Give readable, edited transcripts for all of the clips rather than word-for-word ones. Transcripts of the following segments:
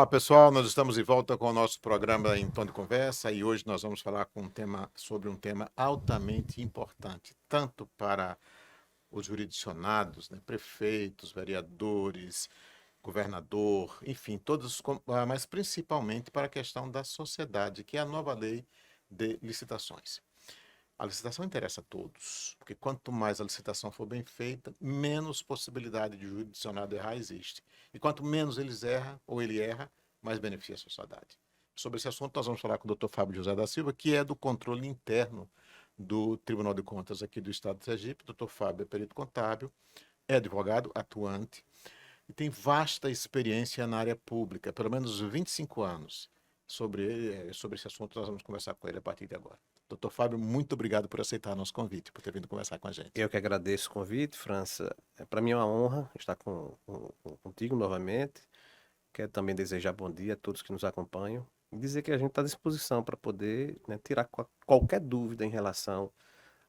Olá, pessoal. Nós estamos de volta com o nosso programa Em Tom de Conversa e hoje nós vamos falar sobre um tema altamente importante, tanto para os jurisdicionados, né, prefeitos, vereadores, governador, enfim, mas principalmente para a questão da sociedade, que é a nova lei de licitações. A licitação interessa a todos, porque quanto mais a licitação for bem feita, menos possibilidade de o jurisdicionado errar existe. E quanto menos ele erra, mais beneficia a sociedade. Sobre esse assunto, nós vamos falar com o Dr. Fábio José da Silva, que é do controle interno do Tribunal de Contas aqui do Estado de Sergipe. Dr. Fábio é perito contábil, é advogado atuante e tem vasta experiência na área pública, pelo menos 25 anos. Sobre esse assunto, nós vamos conversar com ele a partir de agora. Doutor Fábio, muito obrigado por aceitar nosso convite, por ter vindo conversar com a gente. Eu que agradeço o convite, França. Para mim é uma honra estar contigo novamente. Quero também desejar bom dia a todos que nos acompanham e dizer que a gente está à disposição para poder, né, tirar qualquer dúvida em relação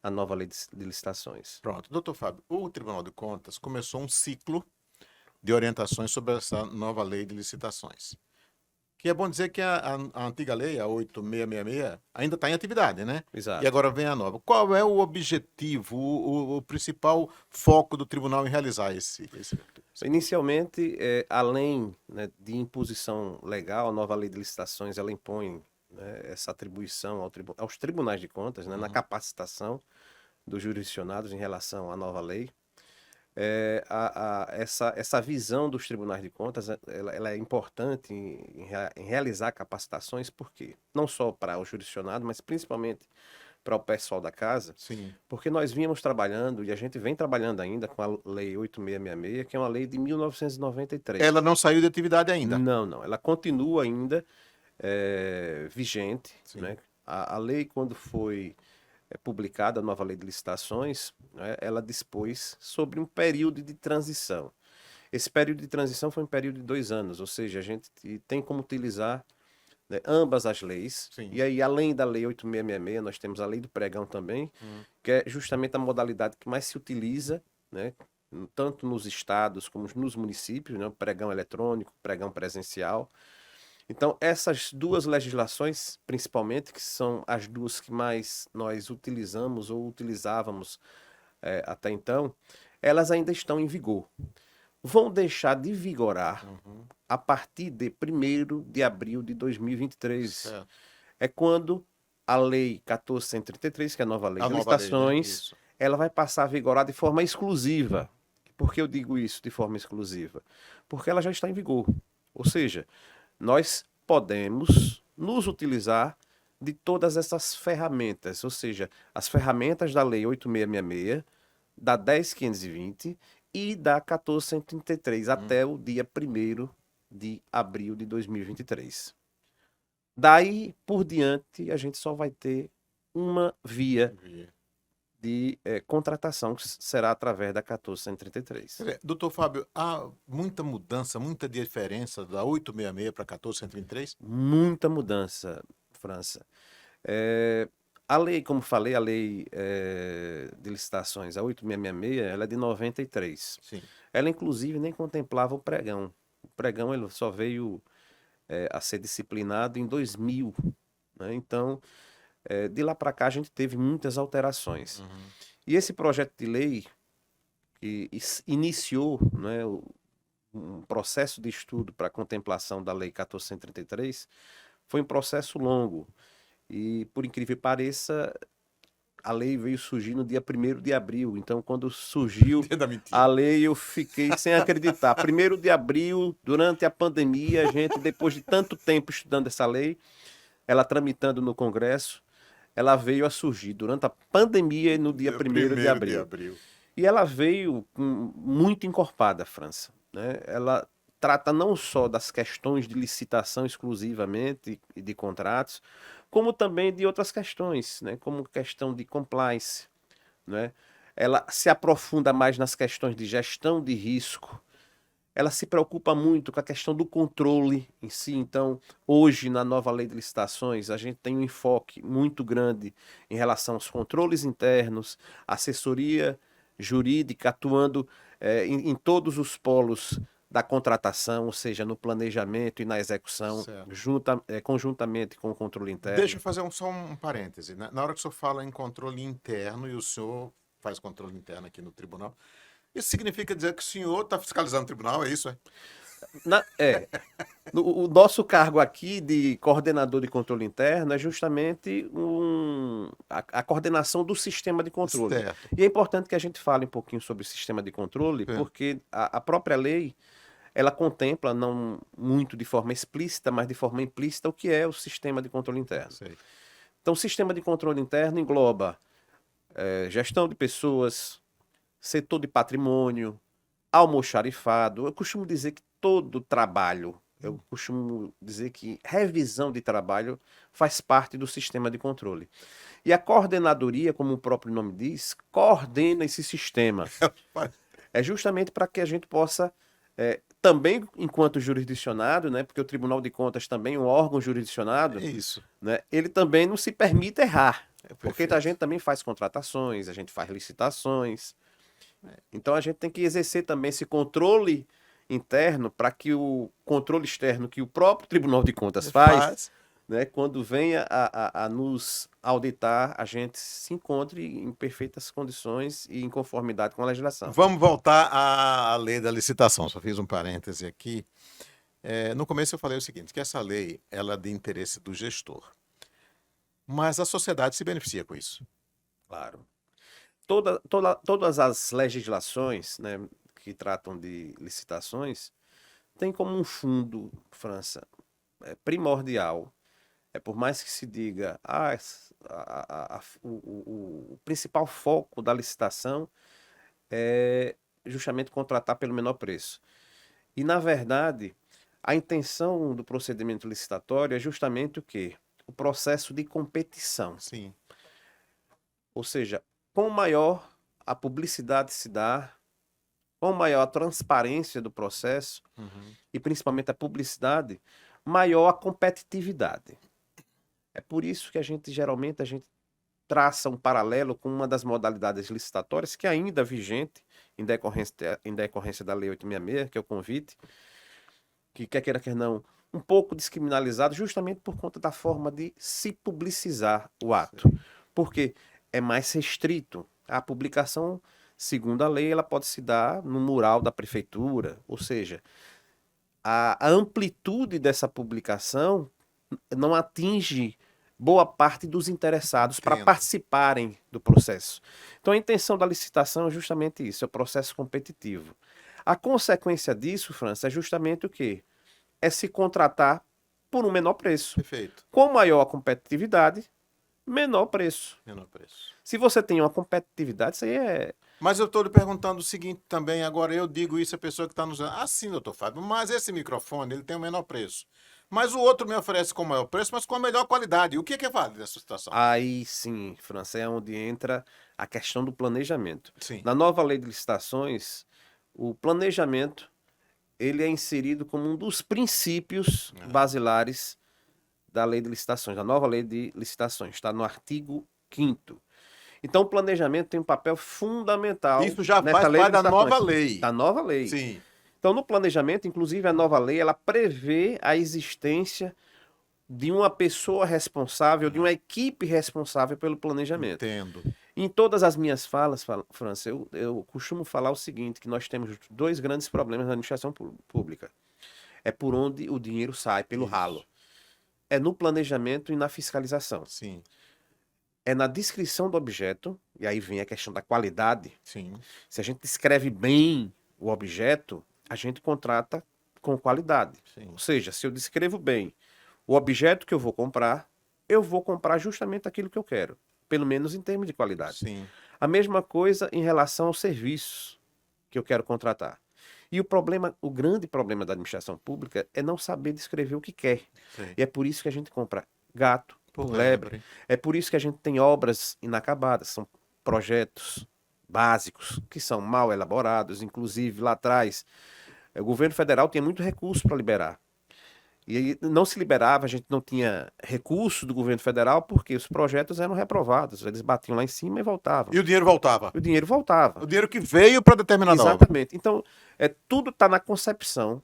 à nova lei de licitações. Pronto, doutor Fábio, o Tribunal de Contas começou um ciclo de orientações sobre essa nova lei de licitações. Que é bom dizer que a antiga lei, a 8666, ainda está em atividade, né? E Exato. agora vem a nova. Qual é o objetivo, o principal foco do tribunal em realizar esse? Inicialmente, além, né, de imposição legal, a nova lei de licitações ela impõe, né, essa atribuição aos tribunais de contas, né, na capacitação dos jurisdicionados em relação à nova lei. Essa visão dos tribunais de contas ela é importante em realizar capacitações, porque não só para o jurisdicionado, mas principalmente para o pessoal da casa. Sim. Porque nós vínhamos trabalhando, e a gente vem trabalhando ainda com a Lei 8666, que é uma lei de 1993. Ela não saiu de atividade ainda? Não. Ela continua ainda vigente. Sim. Né? A lei, quando foi publicada, a nova lei de licitações, né, ela dispôs sobre um período de transição. Esse período de transição foi um período de 2 anos, ou seja, a gente tem como utilizar, né, ambas as leis. Sim. E aí, além da lei 8666, nós temos a lei do pregão também, que é justamente a modalidade que mais se utiliza, né, tanto nos estados como nos municípios, né, o pregão eletrônico, pregão presencial. Então, essas duas legislações, principalmente, que são as duas que mais nós utilizamos ou utilizávamos até então, elas ainda estão em vigor. Vão deixar de vigorar a partir de 1º de abril de 2023. Certo. É quando a Lei 1433, que é a nova lei A de nova lei, né? licitações, Isso. ela vai passar a vigorar de forma exclusiva. Por que eu digo isso de forma exclusiva? Porque ela já está em vigor. Ou seja, nós podemos nos utilizar de todas essas ferramentas, ou seja, as ferramentas da Lei 8666, da 10.520 e da 1433, até o dia 1º de abril de 2023. Daí por diante, a gente só vai ter uma via de contratação, que será através da 1433. Doutor Fábio, há muita mudança, muita diferença da 866 para a 1433? Muita mudança, França. A lei, como falei, a lei de licitações, a 8666, ela é de 93. Sim. Ela, inclusive, nem contemplava o pregão. O pregão ele só veio a ser disciplinado em 2000. Né? Então, de lá para cá, a gente teve muitas alterações. E esse projeto de lei, que iniciou, né, um processo de estudo para a contemplação da Lei 1433, foi um processo longo. E, por incrível que pareça, a lei veio surgir no dia 1º de abril. Então, quando surgiu a lei, eu fiquei sem acreditar. 1º de abril, durante a pandemia, a gente, depois de tanto tempo estudando essa lei, ela tramitando no Congresso, ela veio a surgir durante a pandemia no dia 1º de abril. E ela veio muito encorpada, França. Né? Ela trata não só das questões de licitação exclusivamente e de contratos, como também de outras questões, né? Como questão de compliance. Né? Ela se aprofunda mais nas questões de gestão de risco. Ela se preocupa muito com a questão do controle em si. Então, hoje, na nova lei de licitações, a gente tem um enfoque muito grande em relação aos controles internos, assessoria jurídica atuando em todos os polos da contratação, ou seja, no planejamento e na execução, Certo. conjuntamente com o controle interno. Deixa eu fazer só um parêntese, né? Na hora que o senhor fala em controle interno e o senhor faz controle interno aqui no tribunal, isso significa dizer que o senhor está fiscalizando o tribunal, é isso? É? O nosso cargo aqui de coordenador de controle interno é justamente a coordenação do sistema de controle. Certo. E é importante que a gente fale um pouquinho sobre o sistema de controle, É. porque a própria lei, ela contempla, não muito de forma explícita, mas de forma implícita, o que é o sistema de controle interno. Sei. Então, o sistema de controle interno engloba gestão de pessoas, setor de patrimônio, almoxarifado. Eu costumo dizer que todo trabalho, eu costumo dizer que revisão de trabalho faz parte do sistema de controle. E a coordenadoria, como o próprio nome diz, coordena esse sistema. É justamente para que a gente possa, também enquanto jurisdicionado, né, porque o Tribunal de Contas também é um órgão jurisdicionado, É isso. né, ele também não se permite errar. Porque Perfeito. a gente também faz contratações, a gente faz licitações. Então a gente tem que exercer também esse controle interno para que o controle externo que o próprio Tribunal de Contas faz, né, quando venha a nos auditar, a gente se encontre em perfeitas condições e em conformidade com a legislação. Vamos voltar à lei da licitação. Só fiz um parêntese aqui. No começo eu falei o seguinte, que essa lei ela é de interesse do gestor. Mas a sociedade se beneficia com isso. Claro. Todas as legislações, né, que tratam de licitações têm como um fundo, França, primordial. Por mais que se diga, o principal foco da licitação é justamente contratar pelo menor preço. E, na verdade, a intenção do procedimento licitatório é justamente o quê? O processo de competição. Sim. Ou seja, quanto maior a publicidade se dá, quanto maior a transparência do processo, e principalmente a publicidade, maior a competitividade. É por isso que geralmente a gente traça um paralelo com uma das modalidades licitatórias que ainda é vigente em decorrência da Lei 866, que é o convite, que quer queira, quer não, um pouco descriminalizado justamente por conta da forma de se publicizar o ato. Porque é mais restrito. A publicação, segundo a lei, ela pode se dar no mural da prefeitura, ou seja, a amplitude dessa publicação não atinge boa parte dos interessados para participarem do processo. Então a intenção da licitação é justamente isso, é o processo competitivo. A consequência disso, França, é justamente o quê? É se contratar por um menor preço. Perfeito. Com maior a competitividade, menor preço. Menor preço. Se você tem uma competitividade, isso aí é... Mas eu estou lhe perguntando o seguinte também, agora eu digo isso à pessoa que está nos... Ah, sim, doutor Fábio, mas esse microfone, ele tem o menor preço. Mas o outro me oferece com o maior preço, mas com a melhor qualidade. O que é válido nessa situação? Aí sim, França, é onde entra a questão do planejamento. Sim. Na nova lei de licitações, o planejamento ele é inserido como um dos princípios basilares da lei de licitações, da nova lei de licitações, está no artigo 5º. Então o planejamento tem um papel fundamental. Isso já nessa faz lei parte de da nova licitações. lei. Da nova lei. Sim. Então no planejamento, inclusive a nova lei, ela prevê a existência de uma pessoa responsável, de uma equipe responsável pelo planejamento. Entendo. Em todas as minhas falas, França, eu costumo falar o seguinte, que nós temos dois grandes problemas na administração pública. É por onde o dinheiro sai, pelo ralo. É no planejamento e na fiscalização. Sim. É na descrição do objeto, e aí vem a questão da qualidade. Sim. Se a gente descreve bem o objeto, a gente contrata com qualidade. Sim. Ou seja, se eu descrevo bem o objeto que eu vou comprar justamente aquilo que eu quero, pelo menos em termos de qualidade. Sim. A mesma coisa em relação aos serviços que eu quero contratar. E o grande problema da administração pública é não saber descrever o que quer. Sim. E é por isso que a gente compra gato Por por lebre. É por isso que a gente tem obras inacabadas, são projetos básicos que são mal elaborados, inclusive lá atrás o governo federal tinha muito recurso para liberar. E aí não se liberava, a gente não tinha recurso do governo federal, porque os projetos eram reprovados. Eles batiam lá em cima e voltavam. E o dinheiro voltava. E o dinheiro voltava. O dinheiro que veio para determinada obra. Exatamente. Então, tudo está na concepção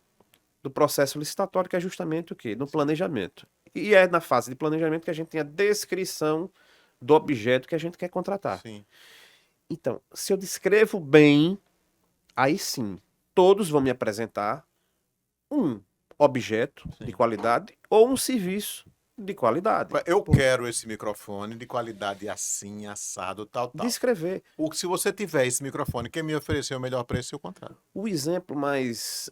do processo licitatório, que é justamente o quê? No planejamento. E é na fase de planejamento que a gente tem a descrição do objeto que a gente quer contratar. Sim. Então, se eu descrevo bem, aí sim, todos vão me apresentar um objeto de Sim. qualidade ou um serviço de qualidade. Eu quero esse microfone de qualidade assim, assado, tal. Descrever. Se você tiver esse microfone, quem me oferecer o melhor preço, eu contrato. O exemplo mais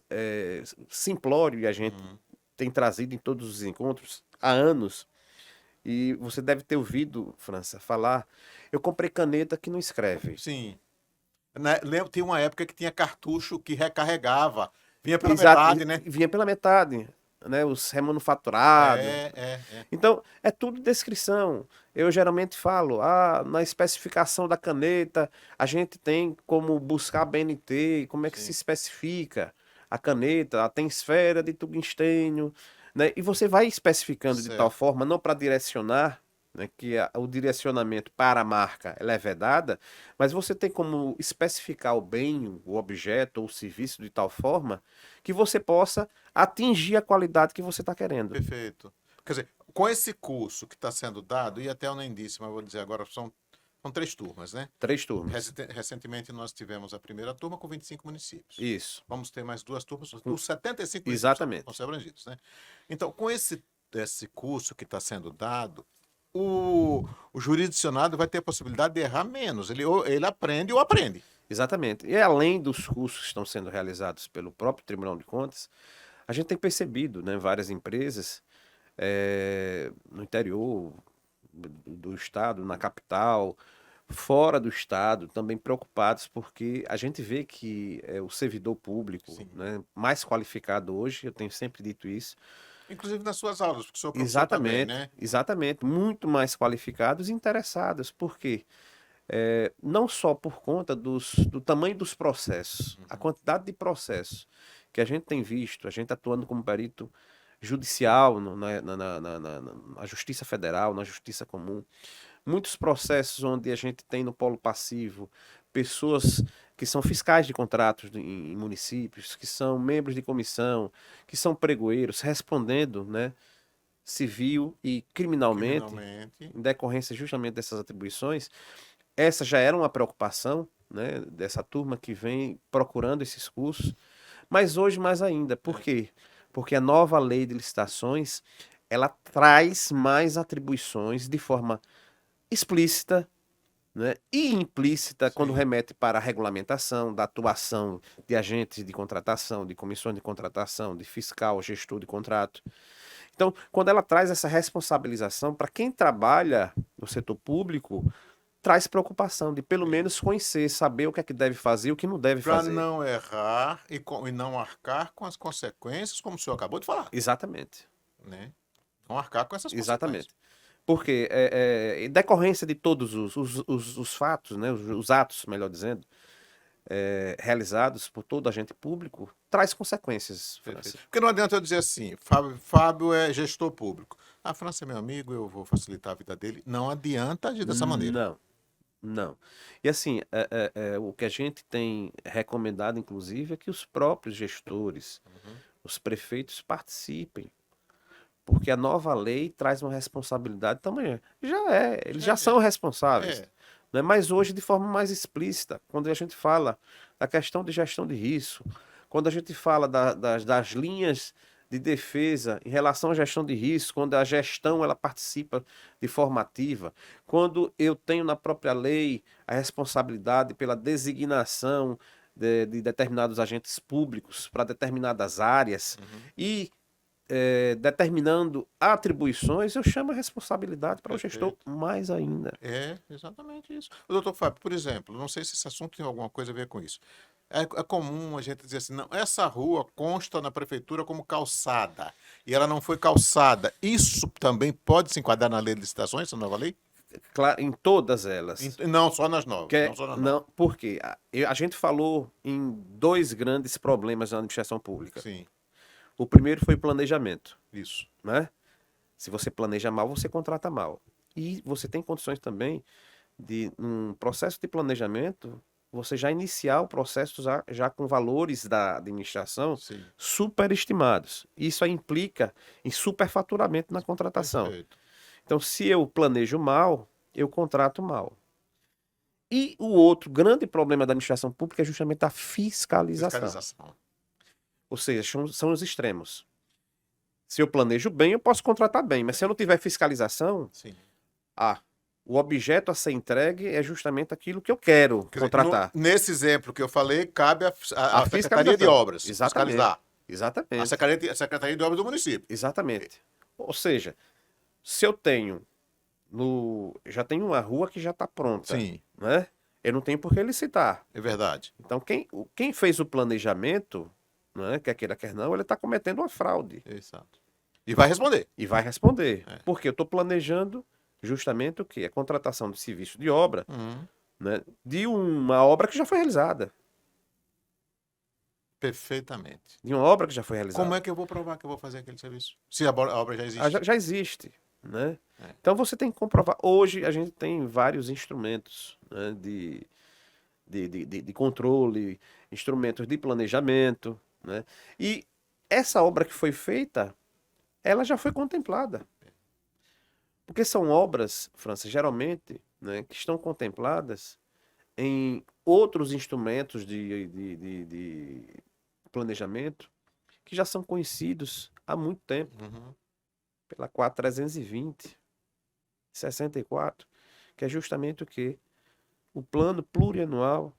simplório, e a gente tem trazido em todos os encontros há anos, e você deve ter ouvido, França, falar, eu comprei caneta que não escreve. Sim. Lembro, tinha uma época que tinha cartucho que recarregava. Vinha pela Exato, metade, né? vinha pela metade, né? Os remanufaturados. É. Então, é tudo descrição. Eu geralmente falo, na especificação da caneta, a gente tem como buscar a BNT, como é que Sim. se especifica a caneta, ela tem esfera de tungstênio, né? E você vai especificando de tal Certo. forma, não para direcionar, né, que o direcionamento para a marca ela é vedada, mas você tem como especificar o bem, o objeto ou o serviço de tal forma que você possa atingir a qualidade que você está querendo. Perfeito. Quer dizer, com esse curso que está sendo dado, e até eu nem disse, mas vou dizer agora, são 3 turmas, né? 3 turmas. Recentemente nós tivemos a primeira turma com 25 municípios. Isso. Vamos ter mais 2 turmas, os 75 municípios Exatamente. vão ser abrangidos, né? Então, com esse curso que está sendo dado, o jurisdicionado vai ter a possibilidade de errar menos. Ele aprende ou aprende. Exatamente. E além dos cursos que estão sendo realizados pelo próprio Tribunal de Contas, a gente tem percebido, né, várias empresas no interior do estado, na capital, fora do estado, também preocupados, porque a gente vê que o servidor público, né, mais qualificado hoje, eu tenho sempre dito isso. Inclusive nas suas aulas, porque sou professor também, né? Exatamente, muito mais qualificados e interessados. Por quê? Não só por conta do tamanho dos processos, a quantidade de processos que a gente tem visto, a gente atuando como perito judicial na Justiça Federal, na Justiça Comum, muitos processos onde a gente tem no polo passivo pessoas que são fiscais de contratos em municípios, que são membros de comissão, que são pregoeiros, respondendo, né, civil e criminalmente, em decorrência justamente dessas atribuições. Essa já era uma preocupação, né, dessa turma que vem procurando esses cursos, mas hoje mais ainda. Por quê? Porque a nova lei de licitações, ela traz mais atribuições de forma explícita, né, e implícita, quando remete para a regulamentação da atuação de agentes de contratação, de comissões de contratação, de fiscal, gestor de contrato. Então, quando ela traz essa responsabilização para quem trabalha no setor público, traz preocupação de pelo menos conhecer, saber o que é que deve fazer e o que não deve fazer. Para não errar e não arcar com as consequências, como o senhor acabou de falar. Exatamente. Né? Não arcar com essas Exatamente. consequências. Porque, em decorrência de todos os fatos, né, os atos, melhor dizendo, realizados por todo agente público, traz consequências, França. Porque não adianta eu dizer assim, Fábio é gestor público. A França é meu amigo, eu vou facilitar a vida dele. Não adianta agir dessa maneira. Não. E assim, o que a gente tem recomendado, inclusive, é que os próprios gestores, os prefeitos participem. Porque a nova lei traz uma responsabilidade também. Eles já são responsáveis. Né? Mas hoje de forma mais explícita, quando a gente fala da questão de gestão de risco, quando a gente fala das linhas de defesa em relação à gestão de risco, quando a gestão ela participa de forma ativa, quando eu tenho na própria lei a responsabilidade pela designação de determinados agentes públicos para determinadas áreas e determinando atribuições, eu chamo a responsabilidade para o gestor mais ainda. É, exatamente isso. O doutor Fábio, por exemplo, não sei se esse assunto tem alguma coisa a ver com isso. É comum a gente dizer assim, não, essa rua consta na prefeitura como calçada e ela não foi calçada. Isso também pode se enquadrar na lei de licitações, essa nova lei? Claro, em todas elas. Não só nas novas. Não, porque a gente falou em 2 grandes problemas na administração pública. Sim. O primeiro foi planejamento, Isso. né? Se você planeja mal, você contrata mal. E você tem condições também de, num processo de planejamento, você já iniciar o processo já com valores da administração Sim. superestimados. Isso aí implica em superfaturamento na contratação. Perfeito. Então, se eu planejo mal, eu contrato mal. E o outro grande problema da administração pública é justamente a fiscalização. Fiscalização. Ou seja, são os extremos. Se eu planejo bem, eu posso contratar bem, mas se eu não tiver fiscalização, Sim. o objeto a ser entregue é justamente aquilo que eu quero Quer dizer, contratar. nesse exemplo que eu falei, cabe a A Secretaria de fiscalização. Obras Exatamente. fiscalizar. A Exatamente. Secretaria de Obras do município. Exatamente. Ou seja, se eu tenho já tenho uma rua que já está pronta, Sim, né? Eu não tenho por que licitar. é verdade. Então, quem fez o planejamento, né, quer queira, quer não, ele está cometendo uma fraude. Exato. E vai responder. E vai responder. É. Porque eu estou planejando justamente o quê? A contratação de serviço de obra, Uhum. né, de uma obra que já foi realizada. Perfeitamente. De uma obra que já foi realizada. Como é que eu vou provar que eu vou fazer aquele serviço? Se a obra já existe. Já existe, né? É. Então você tem que comprovar. Hoje a gente tem vários instrumentos, né, de controle, instrumentos de planejamento, né? E essa obra que foi feita, ela já foi contemplada. Porque são obras, França, geralmente, né, que estão contempladas em outros instrumentos de planejamento que já são conhecidos há muito tempo, Uhum. pela 4320, 64, que é justamente o quê? O plano plurianual,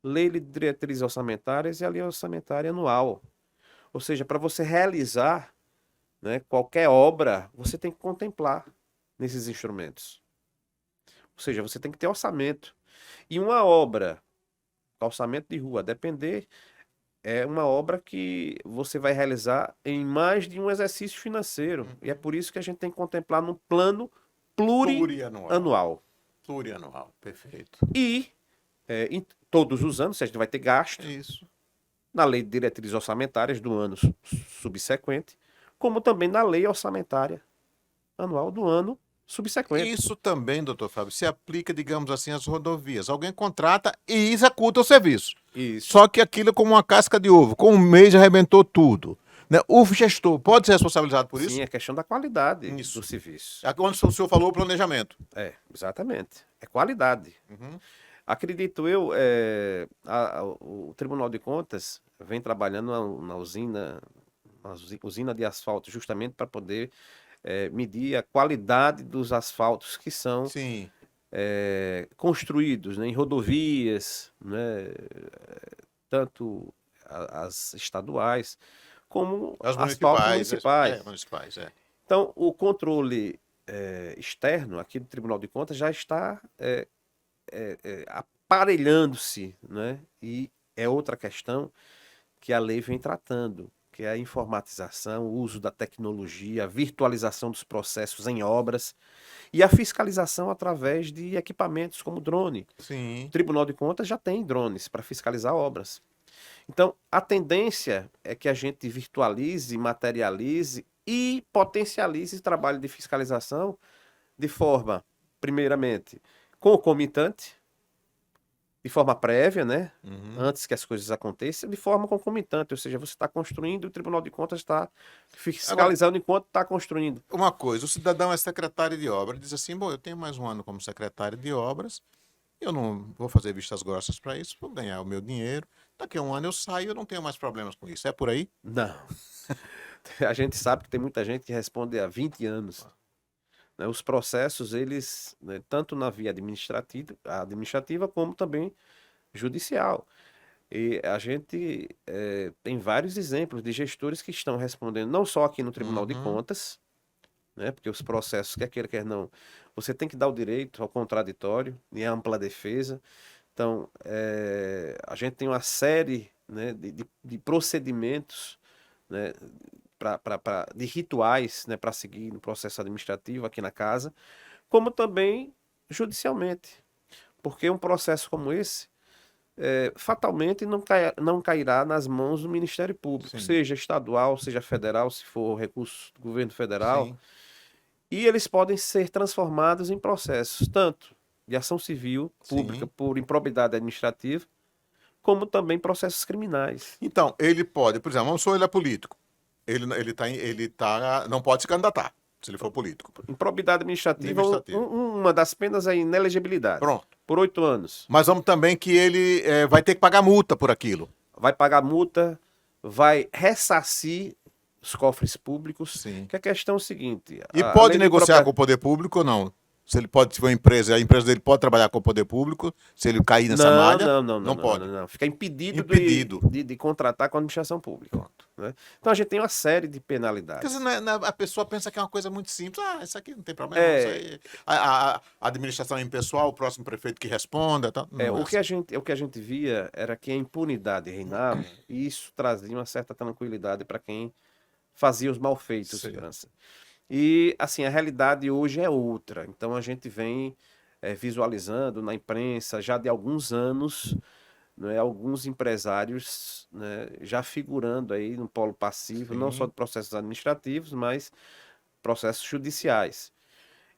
lei de diretrizes orçamentárias e a lei orçamentária anual. Ou seja, para você realizar, né, qualquer obra, você tem que contemplar nesses instrumentos. Ou seja, você tem que ter orçamento. E uma obra, orçamento de rua, a depender, é uma obra que você vai realizar em mais de um exercício financeiro. E é por isso que a gente tem que contemplar no plano plurianual. Plurianual, perfeito. E em todos os anos, a gente vai ter gasto Isso. na lei de diretrizes orçamentárias do ano subsequente, como também na lei orçamentária anual do ano subsequente. Isso também, doutor Fábio, se aplica, digamos assim, às rodovias. Alguém contrata e executa o serviço. Isso. Só que aquilo é como uma casca de ovo. Com um mês já arrebentou tudo. Né? O gestor pode ser responsabilizado por isso? Sim, é questão da qualidade Isso. do serviço. Aqui onde o senhor falou o planejamento. Exatamente. É qualidade. Uhum. Acredito eu, o Tribunal de Contas vem trabalhando na usina de asfalto, justamente para poder medir a qualidade dos asfaltos que são Sim. construídos, né, em rodovias, né, tanto as estaduais como As asfaltos municipais. municipais. Municipais, é. Então, o controle externo aqui do Tribunal de Contas já está aparelhando-se, né? E é outra questão que a lei vem tratando, que é a informatização, o uso da tecnologia, a virtualização dos processos em obras e a fiscalização através de equipamentos como drone. Sim. O Tribunal de Contas já tem drones para fiscalizar obras. Então, a tendência é que a gente virtualize, materialize e potencialize o trabalho de fiscalização de forma, primeiramente, concomitante, de forma prévia, né? Uhum. Antes que as coisas aconteçam, de forma concomitante, ou seja, você está construindo e o Tribunal de Contas está fiscalizando enquanto está construindo. Uma coisa, o cidadão é secretário de obra, diz assim, bom, eu tenho mais um ano como secretário de obras, eu não vou fazer vistas grossas para isso, vou ganhar o meu dinheiro, daqui a um ano eu saio, eu não tenho mais problemas com isso, é por aí? Não. A gente sabe que tem muita gente que responde há 20 anos. Né? Os processos, eles, né, tanto na via administrativa como também judicial. E a gente tem vários exemplos de gestores que estão respondendo, não só aqui no Tribunal de Uhum. Contas, né, porque os processos, quer queira, quer não, você tem que dar o direito ao contraditório e à ampla defesa. Então, a gente tem uma série, né, de procedimentos, né, de rituais, né, para seguir no processo administrativo aqui na casa, como também judicialmente. Porque um processo como esse, fatalmente não cairá nas mãos do Ministério Público, Sim, seja estadual, seja federal, se for recurso do governo federal, sim. e eles podem ser transformados em processos, tanto de ação civil pública Sim. por improbidade administrativa, como também processos criminais. Então, ele pode, por exemplo, vamos supor ele é político. Não pode se candidatar, se ele for político. Improbidade administrativa, Administrativo. uma das penas é inelegibilidade, Pronto. por 8 anos. Mas vamos também que ele vai ter que pagar multa por aquilo. Vai pagar multa, vai ressarcir os cofres públicos, Sim. que a questão é o seguinte, E a pode lei de negociar com impropriedade... o poder público ou não? Se ele pode, se for uma empresa, a empresa dele pode trabalhar com o poder público, se ele cair nessa Não, malha, não, não, não, não não, pode. não, não. Fica impedido, Impedido. de contratar com a administração pública. Pronto. Né? Então a gente tem uma série de Porque penalidades. a pessoa pensa que é uma coisa muito simples. Ah, isso aqui não tem problema, não. Isso É, aí, a administração é impessoal, o próximo prefeito que responda. Tá? Não é assim. o que a gente via era que a impunidade reinava e isso trazia uma certa tranquilidade para quem fazia os malfeitos, Sim. França. E, assim, a realidade hoje é outra. Então, a gente vem visualizando na imprensa já de alguns anos, né, alguns empresários, né, já figurando aí no polo passivo, não só Sim. de processos administrativos, mas processos judiciais.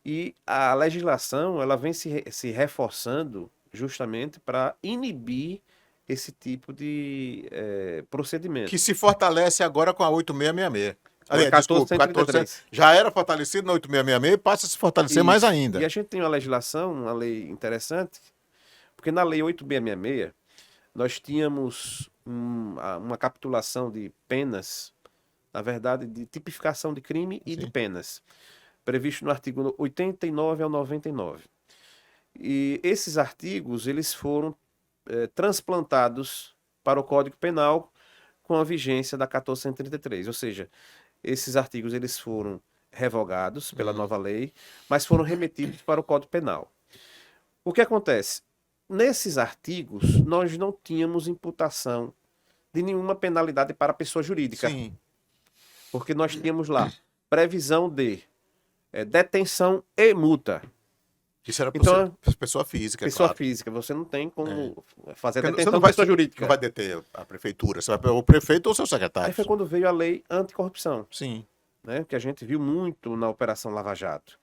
E a legislação, ela vem se reforçando justamente para inibir esse tipo de Que procedimento. se fortalece agora com a 8666. Com a Aliás, desculpa, 1400. 1433. Já era fortalecido na 8666 e passa a se fortalecer mais Isso. E ainda. a gente tem uma legislação, uma lei interessante, porque na lei 8666 nós tínhamos uma capitulação de penas, na verdade, de tipificação de crime e de Sim. penas, previsto no artigo 89 ao 99. E esses artigos, eles foram transplantados para o Código Penal com a vigência da 1433, ou seja, esses artigos eles foram revogados pela nova lei, mas foram remetidos para o Código Penal. O que acontece? Nesses artigos, nós não tínhamos imputação de nenhuma penalidade para a pessoa jurídica, Sim. porque nós tínhamos lá previsão de detenção e multa. Isso era Então, pessoa física, é pessoa claro. física, você não tem como fazer Porque detenção de pessoa não jurídica. vai deter a prefeitura, você vai pegar o prefeito ou o seu secretário. Aí foi quando veio a lei anticorrupção, Sim. né, que a gente viu muito na Operação Lava Jato,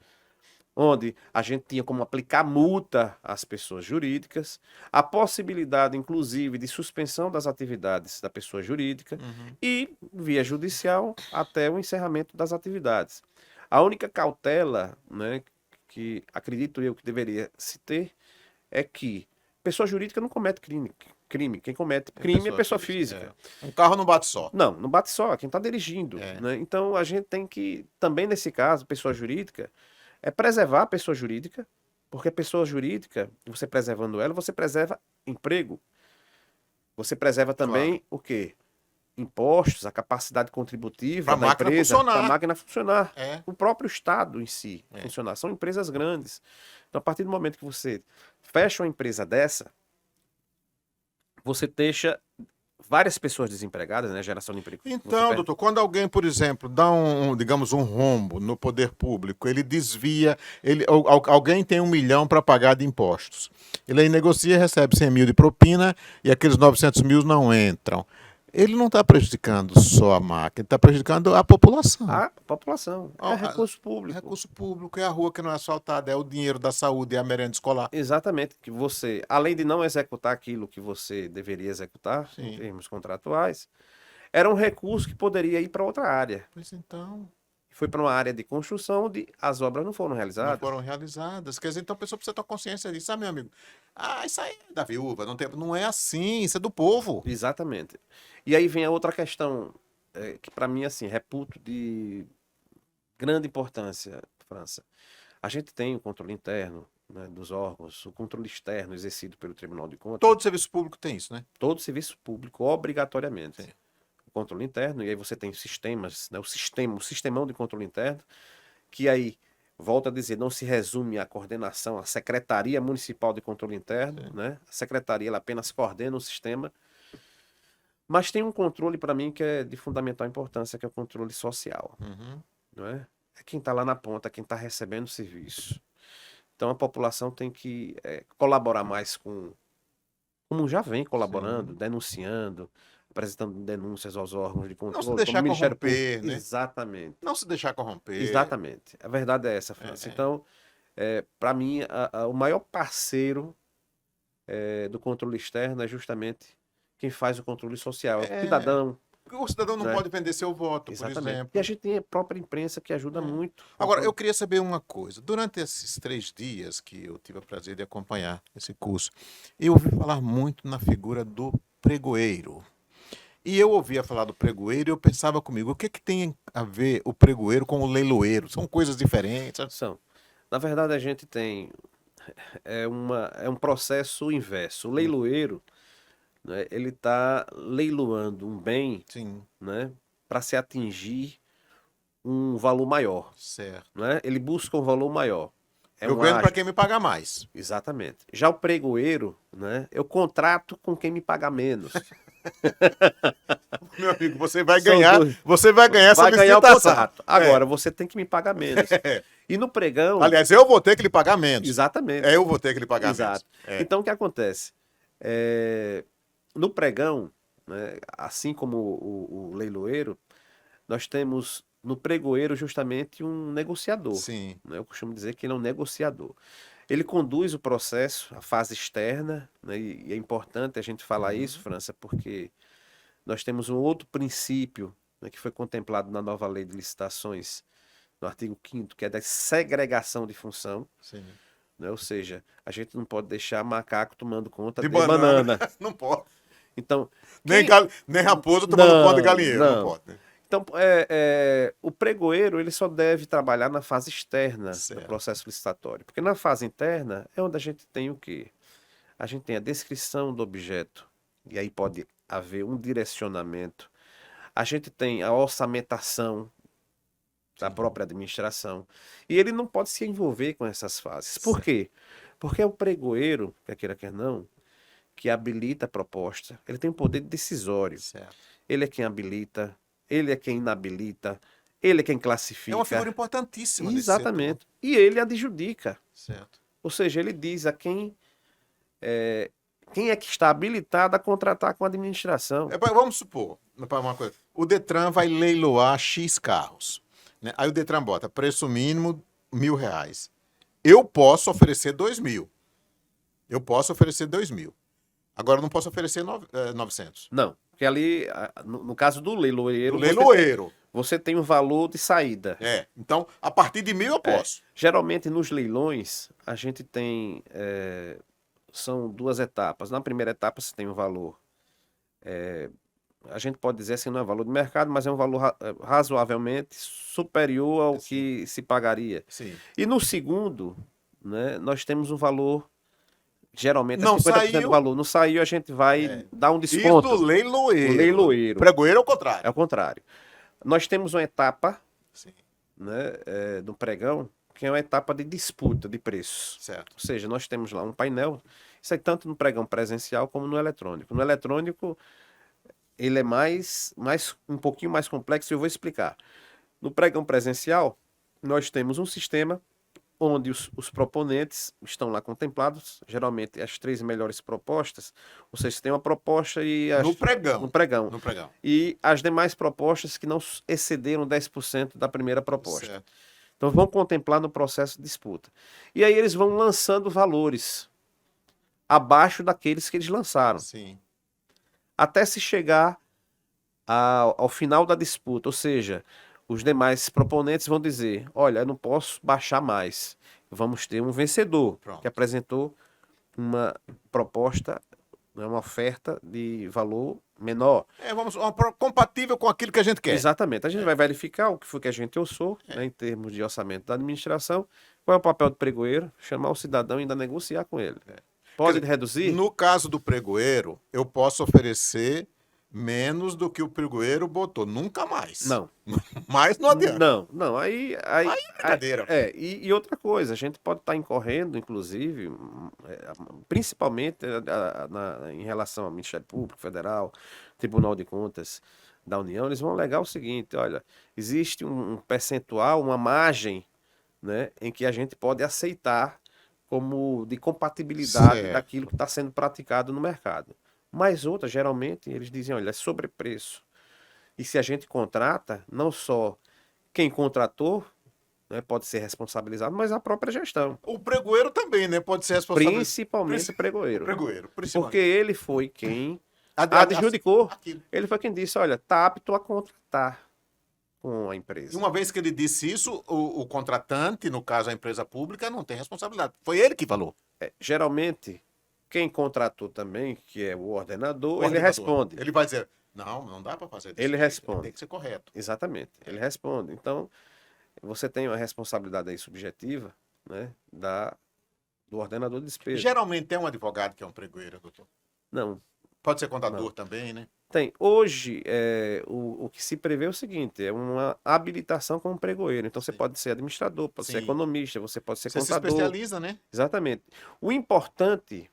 onde a gente tinha como aplicar multa às pessoas jurídicas, a possibilidade, inclusive, de suspensão das atividades da pessoa jurídica e, via judicial, até o encerramento das atividades. A única cautela, né, que acredito eu que deveria se ter é que pessoa jurídica não comete crime. Quem comete crime é pessoa física. Um carro não bate só. Não, não bate só, quem está dirigindo. É. Né? Então a gente tem que, também nesse caso, pessoa jurídica, preservar a pessoa jurídica, porque a pessoa jurídica, você preservando ela, você preserva emprego. Você preserva também o quê? Impostos, a capacidade contributiva Pra da máquina empresa, funcionar. para a máquina funcionar. É. O próprio Estado em si É. funcionar. São empresas grandes. Então, a partir do momento que você fecha uma empresa dessa, você deixa várias pessoas desempregadas, né? Geração de emprego. Então, doutor, quando alguém, por exemplo, dá digamos, um rombo no poder público, ele desvia, alguém tem 1 milhão para pagar de impostos. Ele aí negocia, recebe 100 mil de propina e aqueles 900 mil não entram. Ele não está prejudicando só a máquina, está prejudicando a população. A população. É recurso público. Recurso público, é a rua que não é asfaltada, é o dinheiro da saúde, é a merenda escolar. Exatamente, que você, além de não executar aquilo que você deveria executar, Sim. em termos contratuais, era um recurso que poderia ir para outra área. Pois então, Foi para uma área de construção onde as obras não foram não realizadas. foram realizadas. Quer dizer, então a pessoa precisa ter consciência disso, meu amigo? Ah, isso aí é da viúva, não é assim, isso é do povo. Exatamente. E aí vem a outra questão, que para mim, assim, reputo de grande importância, França. A gente tem o controle interno, né, dos órgãos, o controle externo exercido pelo Tribunal de Contas. Todo serviço público tem isso, né? Todo serviço público, obrigatoriamente. Sim. O controle interno, e aí você tem sistemas, né, o sistemão de controle interno, que aí, volto a dizer, não se resume à coordenação, à Secretaria Municipal de Controle Interno, né? A secretaria ela apenas coordena o sistema, mas tem um controle para mim que é de fundamental importância, que é o controle social, não é? É quem está lá na ponta, quem está recebendo o serviço. Então a população tem que colaborar mais com como já vem colaborando, denunciando, apresentando denúncias aos órgãos de Não se controle, como deixar o Ministério corromper, Público. né? Exatamente. Não se deixar corromper. Exatamente. A verdade é essa, França. Então, para mim, o maior parceiro do controle externo é justamente quem faz o controle social, é o É, cidadão, o cidadão não né? pode vender seu voto, por Exatamente. E a exemplo. gente tem a própria imprensa que ajuda É. muito. Agora, eu queria saber uma coisa. Durante esses 3 dias que eu tive o prazer de acompanhar esse curso, eu ouvi falar muito na figura do pregoeiro. E eu ouvia falar do pregoeiro e eu pensava comigo, o que que tem a ver o pregoeiro com o leiloeiro? São coisas diferentes. São. Na verdade, a gente tem é um processo inverso. O leiloeiro, né, ele está leiloando um bem, Sim, né, para se atingir um valor maior, certo. né? Ele busca um valor maior. É Eu um vendo para ágio. quem me paga mais. Exatamente. Já o pregoeiro, né, eu contrato com quem me paga menos. Meu amigo, São dois. você vai ganhar essa Vai ganhar o licitação. contrato. Agora, você tem que me pagar menos. E no pregão, Aliás, eu vou ter que lhe pagar menos. exatamente. Eu vou ter que lhe pagar menos. Exato. Então, o que acontece? No pregão, né, assim como o leiloeiro, nós temos no pregoeiro justamente um negociador, Sim. né? Eu costumo dizer que ele é um negociador. Ele conduz o processo, a fase externa, né? E é importante a gente falar isso, França, porque nós temos um outro princípio, né, que foi contemplado na nova lei de licitações, no artigo 5º, que é da segregação de função, Sim. né? Ou seja, a gente não pode deixar macaco tomando conta De de banana. banana. Não pode. Então, Nem, quem... nem raposa tomando conta de galinheiro. Não Não. pode. Né? Então, o pregoeiro ele só deve trabalhar na fase externa do Certo. processo licitatório, porque na fase interna é onde a gente tem o quê? A gente tem a descrição do objeto, e aí pode haver um direcionamento. A gente tem a orçamentação da própria administração, e ele não pode se envolver com essas fases. Por quê? Porque é o pregoeiro, quer queira, quer não, que habilita a proposta. Ele tem um poder decisório. Certo. Ele é quem habilita, ele é quem inabilita, ele é quem classifica. É uma figura importantíssima nesse Exatamente. E ele adjudica. Certo. Ou seja, ele diz a quem é que está habilitado a contratar com a administração. Vamos supor, uma coisa. O Detran vai leiloar X carros. Né? Aí o Detran bota preço mínimo R$ 1.000. Eu posso oferecer 2.000. Eu posso oferecer 2.000. Agora eu não posso oferecer 900. Não, porque ali, no caso do leiloeiro, Do leiloeiro. você tem um valor de saída. Então, a partir de 1.000 eu posso. Geralmente nos leilões, a gente tem. São duas etapas. Na primeira etapa, você tem um valor. A gente pode dizer assim, não é valor de mercado, mas é um valor razoavelmente superior ao que se pagaria. Sim. E no segundo, né, nós temos um valor. Geralmente é Não 50% saiu. do valor. Não saiu, a gente vai dar um Isso desconto. do leiloeiro. O leiloeiro. Pregoeiro é o contrário. É o contrário. Nós temos uma etapa, Sim. né, do pregão, que é uma etapa de disputa de preços. Certo. Ou seja, nós temos lá um painel, isso é tanto no pregão presencial como no eletrônico. No eletrônico, ele é um pouquinho mais complexo e eu vou explicar. No pregão presencial, nós temos um sistema onde os proponentes estão lá contemplados, geralmente as 3 melhores propostas, ou seja, tem uma proposta e... No pregão. No pregão. No pregão. E as demais propostas que não excederam 10% da primeira proposta. Certo. Então vão contemplar no processo de disputa. E aí eles vão lançando valores abaixo daqueles que eles lançaram, Sim. até se chegar ao final da disputa, ou seja, os demais proponentes vão dizer, olha, eu não posso baixar mais, vamos ter um vencedor. Pronto. Que apresentou uma proposta, uma oferta de valor menor. Compatível com aquilo que a gente quer. Exatamente. A gente vai verificar o que foi que a gente orçou, né, em termos de orçamento da administração. Qual é o papel do pregoeiro? Chamar o cidadão e ainda negociar com ele. Pode reduzir? No caso do pregoeiro, eu posso oferecer menos do que o pregoeiro botou. Nunca mais. Não. Mas não adianta. Não. Aí é brincadeira. E outra coisa, a gente pode estar incorrendo, inclusive, principalmente em relação ao Ministério Público Federal, Tribunal de Contas da União, eles vão alegar o seguinte, olha, existe um percentual, uma margem, né, em que a gente pode aceitar como de compatibilidade Certo. daquilo que está sendo praticado no mercado. Mas outras, geralmente, eles dizem, olha, é sobrepreço. E se a gente contrata, não só quem contratou, né, pode ser responsabilizado, mas a própria gestão. O pregoeiro também, né? Pode ser responsável. Principalmente o O pregoeiro. pregoeiro, Porque principalmente. ele foi quem Assim, adjudicou. aquilo. Ele foi quem disse, olha, está apto a contratar com a E empresa. uma vez que ele disse isso, o contratante, no caso a empresa pública, não tem responsabilidade. Foi ele que falou. Geralmente, quem contratou também, que é o ordenador, ele Coordenador. responde. Ele vai dizer: não, não dá para fazer desse Ele jeito. responde. Tem que ser correto. Exatamente, ele responde. Então, você tem uma responsabilidade aí subjetiva, né, do ordenador de despesa. Geralmente tem um advogado que é um pregoeiro, doutor. Não, Pode ser contador não. também, né? Tem. Hoje, o que se prevê é o seguinte: é uma habilitação como pregoeiro. Então, você Sim. pode ser administrador, pode ser Sim. economista, você pode ser Você se contador. especializa, né? Exatamente. O importante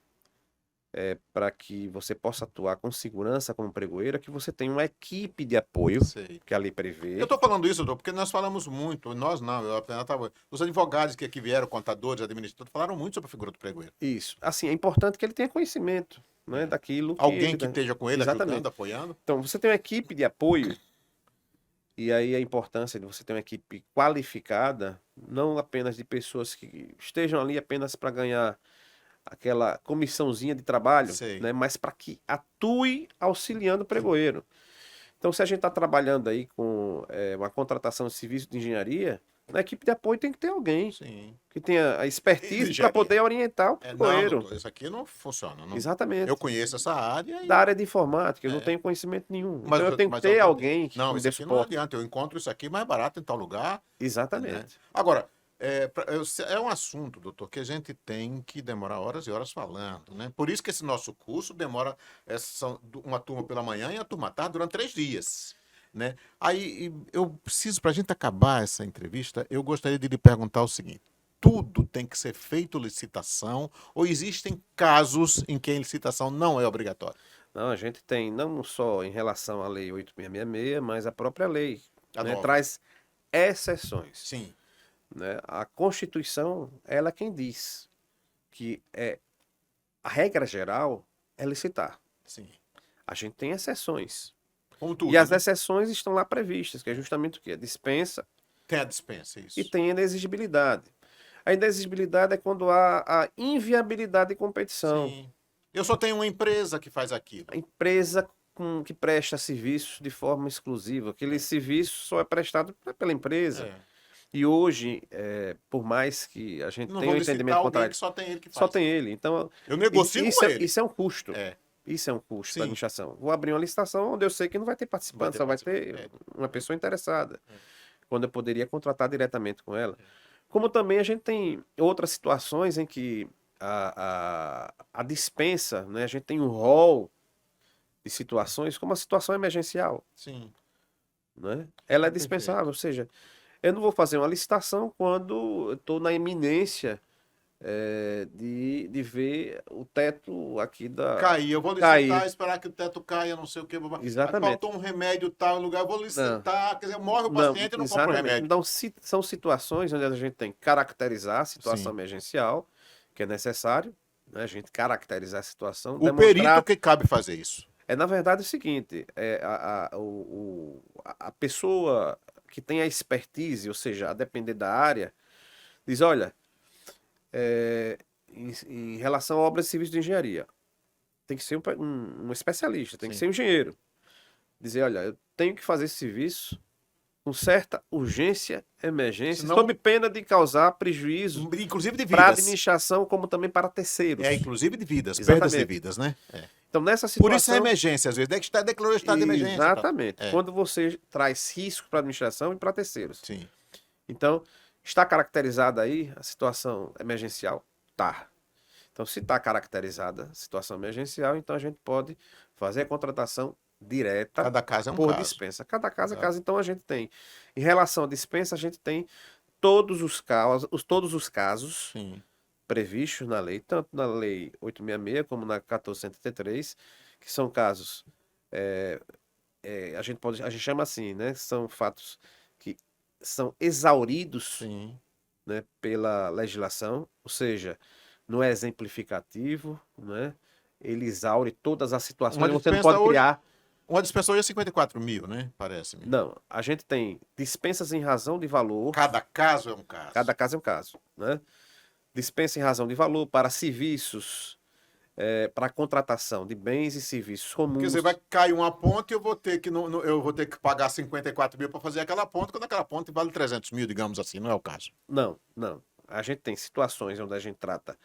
para que você possa atuar com segurança como pregoeiro é que você tenha uma equipe de apoio, Sei. que a lei prevê. Eu estou falando isso, doutor, porque nós falamos muito, nós não, eu apenas tava, os advogados que aqui vieram, contadores, administradores, falaram muito sobre a figura do pregoeiro. Isso. Assim, é importante que ele tenha conhecimento, né, daquilo que Alguém ele... que esteja com ele, Exatamente. ajudando, apoiando. Então, você tem uma equipe de apoio, e aí a importância de você ter uma equipe qualificada, não apenas de pessoas que estejam ali apenas para ganhar aquela comissãozinha de trabalho, Sei. né, mas para que atue auxiliando o pregoeiro. Então, se a gente está trabalhando aí com uma contratação de serviço de engenharia, na equipe de apoio tem que ter alguém Sim. que tenha a expertise para Engenharia. poder orientar o Não, pregoeiro. doutor, isso aqui não funciona. Não. Exatamente. Eu conheço essa área. Da área de informática, eu não tenho conhecimento nenhum. Mas, Então eu tenho que mas ter alguém que não, me isso dê aqui não suporte. adianta. Eu encontro isso aqui mais barato em tal lugar. Né? Exatamente. Agora, é um assunto, doutor, que a gente tem que demorar horas e horas falando, né? Por isso que esse nosso curso demora uma turma pela manhã e a turma à tarde durante 3 dias. Né? Aí eu preciso, para a gente acabar essa entrevista, eu gostaria de lhe perguntar o seguinte: tudo tem que ser feito licitação ou existem casos em que a licitação não é obrigatória? Não, a gente tem, não só em relação à Lei 8666, mas a própria lei, A né, nova. traz exceções. Sim. Né? A Constituição, ela é quem diz que a regra geral é licitar. Sim. A gente tem exceções. Como tudo, E as né? exceções estão lá previstas, que é justamente o quê? A dispensa Tem a dispensa, isso. e tem a inexigibilidade. A inexigibilidade é quando há a inviabilidade de competição. Sim. Eu só tenho uma empresa que faz aquilo. A empresa que presta serviços de forma exclusiva. Aquele serviço só é prestado pela empresa. É. E hoje, por mais que a gente Não tenha vou um licitar entendimento alguém contrário, que só tem ele que faz. só tem ele. Então, Eu negocio isso, com ele. isso é um custo. É. Isso é um custo Sim. da administração. Vou abrir uma licitação onde eu sei que não vai ter participante, só vai ter participante. uma pessoa interessada. Quando eu poderia contratar diretamente com ela. Como também a gente tem outras situações em que a dispensa, né, a gente tem um rol de situações, como a situação emergencial. Sim. Né? Ela é Perfeito. dispensável, ou seja, eu não vou fazer uma licitação quando eu estou na iminência de ver o teto aqui da... Cair. Eu vou licitar, Cair. esperar que o teto caia, não sei o quê. Exatamente. Faltou um remédio tal em lugar, eu vou licitar. Quer dizer, morre o paciente e não compra o exatamente. remédio. Então, são situações onde a gente tem que caracterizar a situação Sim. emergencial, que é necessário, né? A gente caracterizar a situação, O perito que cabe fazer isso. Na verdade, é o seguinte, a pessoa que tem a expertise, ou seja, a depender da área, diz, olha, em relação a obras civis de engenharia, tem que ser um especialista, tem que Sim. ser um engenheiro. Dizer, olha, eu tenho que fazer esse serviço com certa urgência, emergência, Senão- sob pena de causar prejuízo Inclusive de para a vidas. administração, como também para terceiros. Inclusive de vidas, Exatamente. perdas de vidas, né? Então, nessa situação... Por isso é emergência, às vezes. Declarou estado de emergência. Exatamente. Tal. Quando você traz risco para a administração e para terceiros. Sim. Então, está caracterizada aí a situação emergencial? Tá. Então, se está caracterizada a situação emergencial, então a gente pode fazer a contratação direta Cada caso é um por caso. dispensa. Cada caso é caso. Então, a gente tem, em relação à dispensa, a gente tem todos os casos Sim. previstos na lei, tanto na lei 866 como na 1473, que são casos, a gente chama assim, né? São fatos que são exauridos, Sim. né, pela legislação, ou seja, não é exemplificativo, né? Ele exaure todas as situações, Uma você não dispensa pode hoje, criar. uma dispensa hoje é 54 mil, né? Parece-me. Não, a gente tem dispensas em razão de valor, Cada caso é um caso. cada caso é um caso, né? Dispensa em razão de valor para serviços, para contratação de bens e serviços Quer dizer, vai comuns. cair uma ponte e eu vou ter que, eu vou ter que pagar 54 mil para fazer aquela ponte, quando aquela ponte vale 300 mil, digamos assim, não é o caso. Não, não. A gente tem situações onde a gente trata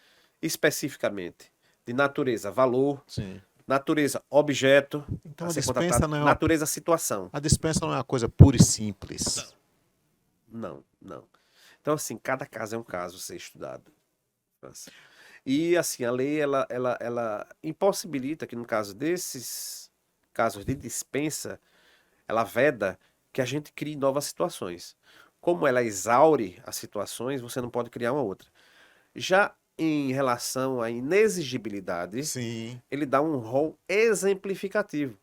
especificamente de natureza valor, Sim. natureza objeto Então a a ser dispensa contratado, não é uma, natureza situação. a dispensa não é uma coisa pura e simples. Não, não. Então, assim, cada caso é um caso a ser estudado. E, assim, a lei, ela impossibilita que, no caso desses casos de dispensa, ela veda que a gente crie novas situações. Como ela exaure as situações, você não pode criar uma outra. Já em relação à inexigibilidade, Sim. ele dá um rol exemplificativo.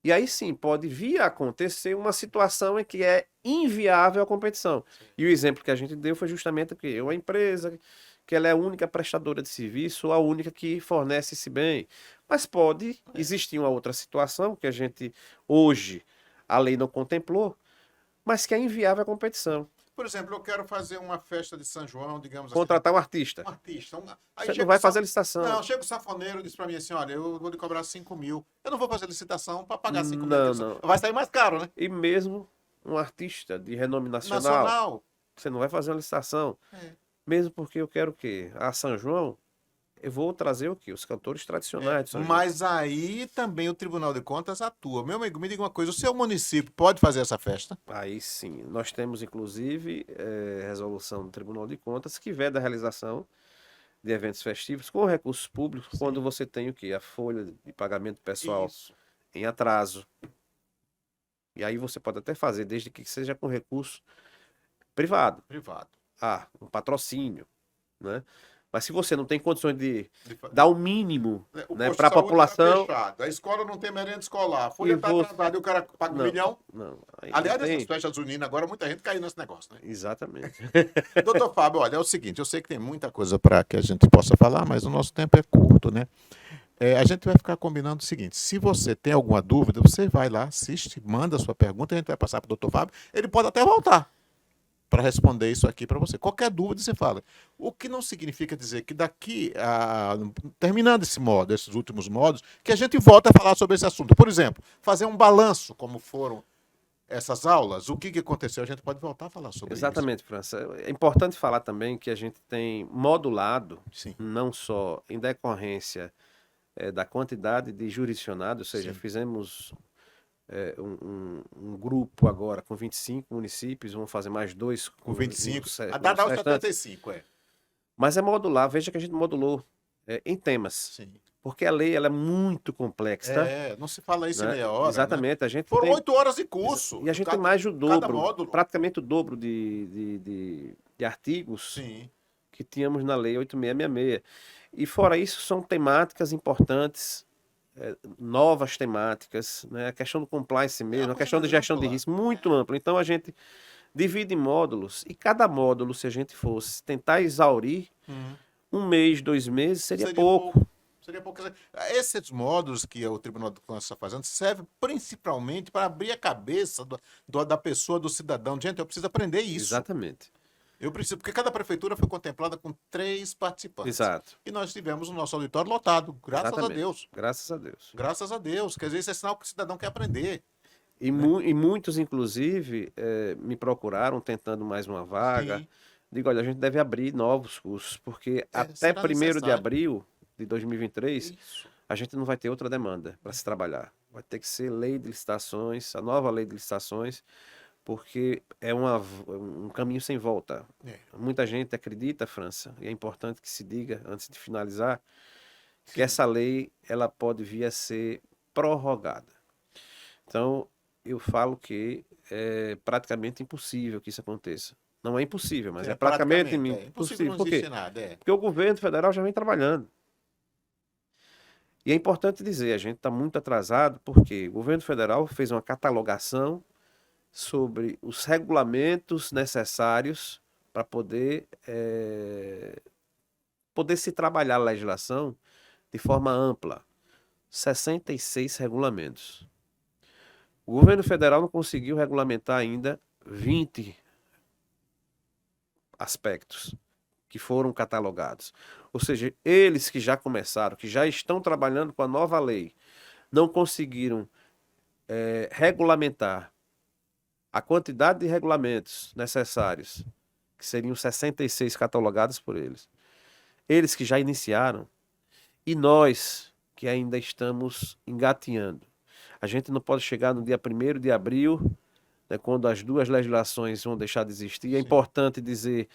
E aí sim, pode vir a acontecer uma situação em que é inviável a competição. E o exemplo que a gente deu foi justamente que uma empresa que ela é a única prestadora de serviço, ou a única que fornece esse bem. Mas pode existir uma outra situação que a gente hoje a lei não contemplou, mas que é inviável a competição. Por exemplo, eu quero fazer uma festa de São João, digamos assim, Contratar um artista. um artista. Aí Você não chega o vai fazer licitação. Não, chega o safoneiro e diz para mim assim, olha, eu vou lhe cobrar 5 mil. Eu não vou fazer licitação para pagar 5 mil. Não, não. Vai sair mais caro, né? E mesmo um artista de renome nacional, Nacional. você não vai fazer uma licitação. É. Mesmo porque eu quero o quê? A São João, eu vou trazer o quê? Os cantores tradicionais de São João. Mas aí também o Tribunal de Contas atua. Meu amigo, me diga uma coisa: o seu município pode fazer essa festa? Aí sim, nós temos inclusive resolução do Tribunal de Contas que veda a realização de eventos festivos com recursos públicos quando você tem o quê? A folha de pagamento pessoal Isso. em atraso. E aí você pode até fazer, desde que seja com recurso privado. Privado. Um patrocínio, né? Mas se você não tem condições de De fa- dar o mínimo, O né, posto para de a saúde está população, fechado. A escola não tem merenda escolar. A e folha está você... atrasada e o cara paga 1 Não, milhão. não. Aí não Aliás, nessas tem... festas juninas agora, muita gente caiu nesse negócio, né? Exatamente. Doutor Fábio, olha, é o seguinte: eu sei que tem muita coisa para que a gente possa falar, mas o nosso tempo é curto, né? A gente vai ficar combinando o seguinte: se você tem alguma dúvida, você vai lá, assiste, manda a sua pergunta, a gente vai passar para o doutor Fábio. Ele pode até voltar para responder isso aqui para você. Qualquer dúvida você fala. O que não significa dizer que daqui a terminando esse modo, esses últimos modos, que a gente volta a falar sobre esse assunto. Por exemplo, fazer um balanço, como foram essas aulas, o que aconteceu, a gente pode voltar a falar sobre isso. Exatamente, França. É importante falar também que a gente tem modulado, Sim. não só em decorrência da quantidade de jurisdicionados, ou seja, Sim. fizemos um grupo agora com 25 municípios, vamos fazer mais dois Com 25. A os dá os restantes. 75, Mas é modular, veja que a gente modulou em temas, Sim. porque a lei ela é muito complexa, não se fala isso em né? meia hora. Exatamente, Né? a gente Foram tem 8 horas de curso. e a gente tem cada, mais do cada dobro, módulo. praticamente o dobro de artigos Sim. que tínhamos na lei 8666. E fora isso, são temáticas importantes, novas temáticas, né? A questão do compliance mesmo, a questão de gestão de risco, muito ampla. Então a gente divide em módulos, e cada módulo, se a gente fosse tentar exaurir, 1 mês, 2 meses, seria pouco. Seria pouco. Esses módulos que o Tribunal de Contas está fazendo servem principalmente para abrir a cabeça da pessoa, do cidadão. Gente, eu preciso aprender isso. Exatamente. Eu preciso, porque cada prefeitura foi contemplada com 3 participantes. Exato. E nós tivemos o nosso auditório lotado, graças Exatamente. a Deus. Graças a Deus. Graças a Deus. Quer dizer, isso é sinal que o cidadão quer aprender. E muitos, inclusive, me procuraram tentando mais uma vaga. Sim. Digo, olha, a gente deve abrir novos cursos, porque até será 1º de necessário. abril de 2023, Isso. a gente não vai ter outra demanda para se trabalhar. Vai ter que ser lei de licitações, a nova lei de licitações, porque é um caminho sem volta. Muita gente acredita, França, e é importante que se diga, antes de finalizar, que essa lei ela pode vir a ser prorrogada. Então, eu falo que é praticamente impossível que isso aconteça. Não é impossível, mas é praticamente impossível. Não Por quê? existe nada. Porque o governo federal já vem trabalhando. E é importante dizer, a gente está muito atrasado, porque o governo federal fez uma catalogação sobre os regulamentos necessários para poder poder se trabalhar a legislação de forma ampla. 66 regulamentos. O governo federal não conseguiu regulamentar ainda 20 aspectos que foram catalogados. Ou seja, eles que já começaram, que já estão trabalhando com a nova lei, não conseguiram regulamentar a quantidade de regulamentos necessários, que seriam 66 catalogados por eles. Eles que já iniciaram, e nós que ainda estamos engatinhando. A gente não pode chegar no dia 1º de abril, né, quando as duas legislações vão deixar de existir. É importante dizer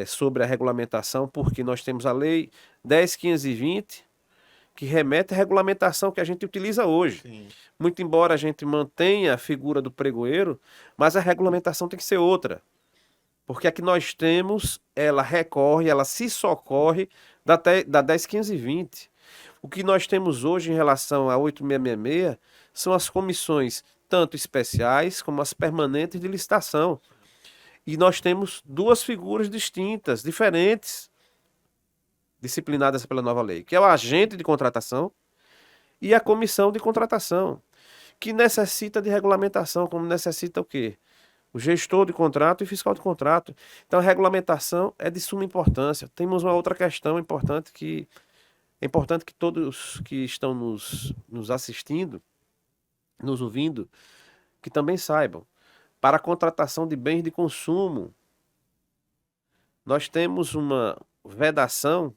sobre a regulamentação, porque nós temos a Lei 10.520, que remete à regulamentação que a gente utiliza hoje. Sim. Muito embora a gente mantenha a figura do pregoeiro, mas a regulamentação tem que ser outra. Porque a que nós temos, ela se socorre da 10.520. O que nós temos hoje em relação a 8.666 são as comissões, tanto especiais como as permanentes de licitação. E nós temos duas figuras distintas, diferentes, disciplinadas pela nova lei, que é o agente de contratação e a comissão de contratação, que necessita de regulamentação, como necessita o quê? O gestor de contrato e fiscal de contrato. Então a regulamentação é de suma importância. Temos uma outra questão importante que é importante que todos que estão nos assistindo, nos ouvindo, que também saibam. Para a contratação de bens de consumo, nós temos uma vedação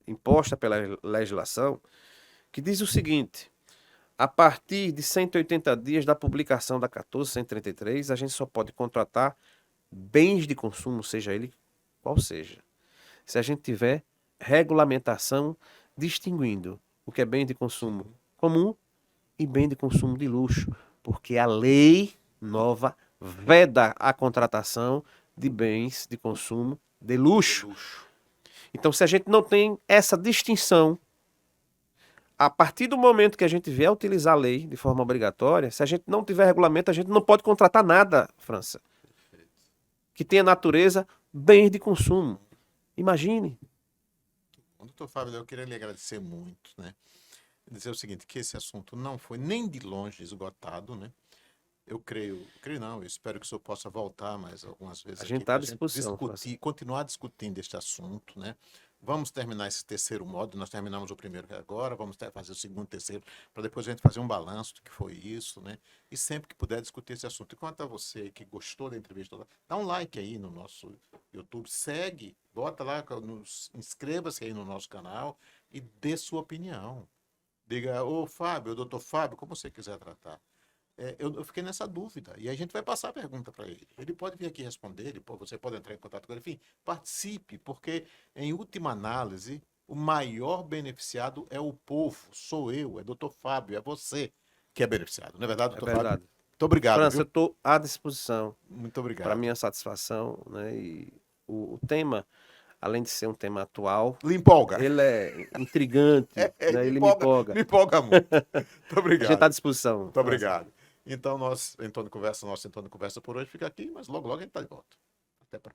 imposta pela legislação que diz o seguinte: a partir de 180 dias da publicação da 14.133, a gente só pode contratar bens de consumo, seja ele qual seja, se a gente tiver regulamentação distinguindo o que é bem de consumo comum e bem de consumo de luxo, porque a lei nova veda a contratação de bens de consumo de luxo. Então, se a gente não tem essa distinção, a partir do momento que a gente vier utilizar a lei de forma obrigatória, se a gente não tiver regulamento, a gente não pode contratar nada, França, que tenha natureza bens de consumo. Imagine. Doutor Fábio, eu queria lhe agradecer muito, né? Dizer o seguinte, que esse assunto não foi nem de longe esgotado, né? Eu não, eu espero que o senhor possa voltar mais algumas vezes a gente está à disposição. Continuar discutindo este assunto, né? Vamos terminar esse terceiro módulo, nós terminamos o primeiro agora, vamos fazer o segundo, terceiro, para depois a gente fazer um balanço do que foi isso, né? E sempre que puder discutir esse assunto. E quanto a você que gostou da entrevista, dá um like aí no nosso YouTube, segue, bota lá, inscreva-se aí no nosso canal e dê sua opinião. Diga, ô Fábio, doutor Fábio, como você quiser tratar. Eu fiquei nessa dúvida, e a gente vai passar a pergunta para ele. Ele pode vir aqui responder, você pode entrar em contato com ele, enfim, participe, porque, em última análise, o maior beneficiado é o povo, sou eu, é doutor Fábio, é você que é beneficiado, não é verdade, doutor Fábio? Verdade. Muito obrigado. França, eu estou à disposição. Muito obrigado. Para minha satisfação, né? E o tema, além de ser um tema atual, lhe empolga. Ele é intrigante, né? Ele me empolga. Me empolga muito. Muito obrigado. A gente está à disposição. Muito obrigado. Então, nosso Em Tom de Conversa por hoje fica aqui, mas logo, logo a gente está de volta. Até para